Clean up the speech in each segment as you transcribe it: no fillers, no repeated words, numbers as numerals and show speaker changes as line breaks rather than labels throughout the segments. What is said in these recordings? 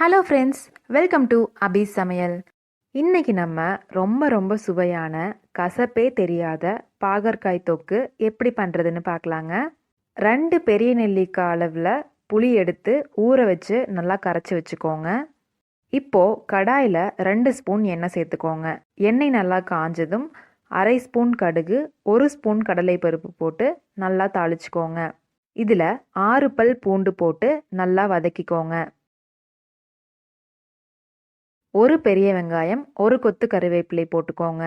Hello friends, welcome to அபி சமையல். இன்னைக்கு நம்ம ரொம்ப சுவையான கசப்பே தெரியாத பாகற்காய் தொக்கு எப்படி பண்ணுறதுன்னு பார்க்கலாங்க. 2 பெரிய நெல்லிக்காய் அளவில் புளி எடுத்து ஊற வச்சு நல்லா கரைச்சி வச்சுக்கோங்க. இப்போது கடாயில் 2 ஸ்பூன் எண்ணெய் சேர்த்துக்கோங்க. எண்ணெய் நல்லா காஞ்சதும் 1/2 ஸ்பூன் கடுகு, 1 ஸ்பூன் கடலைப்பருப்பு போட்டு நல்லா தாளிச்சுக்கோங்க. இதில் 6 பல் பூண்டு போட்டு நல்லா வதக்கிக்கோங்க. 1 பெரிய வெங்காயம், 1 கொத்து கருவேப்பிலை போட்டுக்கோங்க.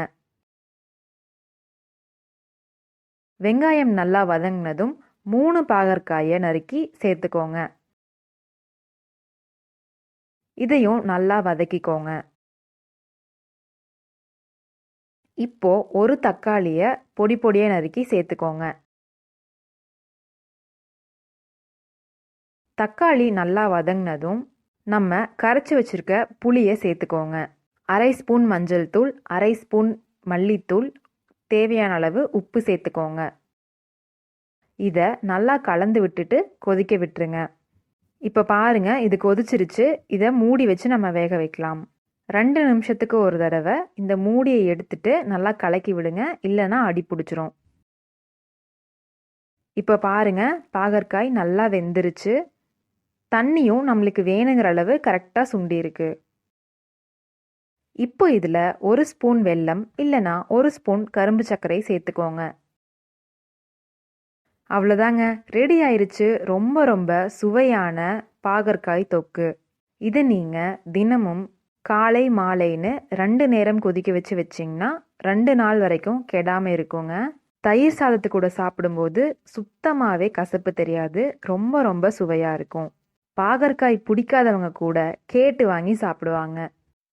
வெங்காயம் நல்லா வதங்கினதும் 3 பாகற்காயை நறுக்கி சேர்த்துக்கோங்க. இதையும் நல்லா வதக்கிக்கோங்க. இப்போ 1 தக்காளியை பொடியா நறுக்கி சேர்த்துக்கோங்க. தக்காளி நல்லா வதங்கினதும் நம்ம கரைச்சி வச்சிருக்க புளியை சேர்த்துக்கோங்க. 1/2 ஸ்பூன் மஞ்சள் தூள், 1/2 ஸ்பூன் மல்லித்தூள், தேவையான அளவு உப்பு சேர்த்துக்கோங்க. இதை நல்லா கலந்து விட்டுட்டு கொதிக்க விட்டுருங்க. இப்போ பாருங்க, இது கொதிச்சிருச்சு. இதை மூடி வச்சு நம்ம வேக வைக்கலாம். 2 நிமிஷத்துக்கு ஒரு தடவை இந்த மூடியை எடுத்துட்டு நல்லா கலக்கி விடுங்க, இல்லைன்னா அடி பிடிச்சிரும். இப்போ பாருங்க, பாகற்காய் நல்லா வெந்துருச்சு. தண்ணியும் நம்மளுக்கு வேணுங்கிற அளவு கரெக்டாக சுண்டி இருக்கு. இப்போ இதில் 1 ஸ்பூன் வெல்லம் இல்லைனா 1 ஸ்பூன் கரும்பு சர்க்கரை சேர்த்துக்கோங்க. அவ்வளோதாங்க, ரெடி ஆயிருச்சு ரொம்ப சுவையான பாகற்காய் தொக்கு. இதை நீங்கள் தினமும் காலை மாலைன்னு 2 நேரம் கொதிக்க வச்சு வச்சிங்கன்னா 2 நாள் வரைக்கும் கெடாமல் இருக்குங்க. தயிர் சாதத்து கூட சாப்பிடும்போது சுத்தமாகவே கசப்பு தெரியாது, ரொம்ப சுவையாக இருக்கும். பாகற்காய் பிடிக்காதவங்க கூட கேட்டு வாங்கி சாப்பிடுவாங்க.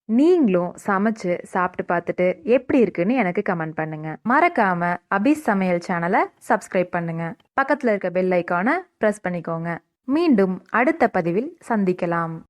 நீங்களும் சமைச்சு சாப்பிட்டு பார்த்துட்டு எப்படி இருக்குன்னு எனக்கு கமெண்ட் பண்ணுங்க. மறக்காம அபி சமையல் சேனலை சப்ஸ்கிரைப் பண்ணுங்க. பக்கத்தில் இருக்க பெல் ஐக்கானை பிரஸ் பண்ணிக்கோங்க. மீண்டும் அடுத்த பதிவில் சந்திக்கலாம்.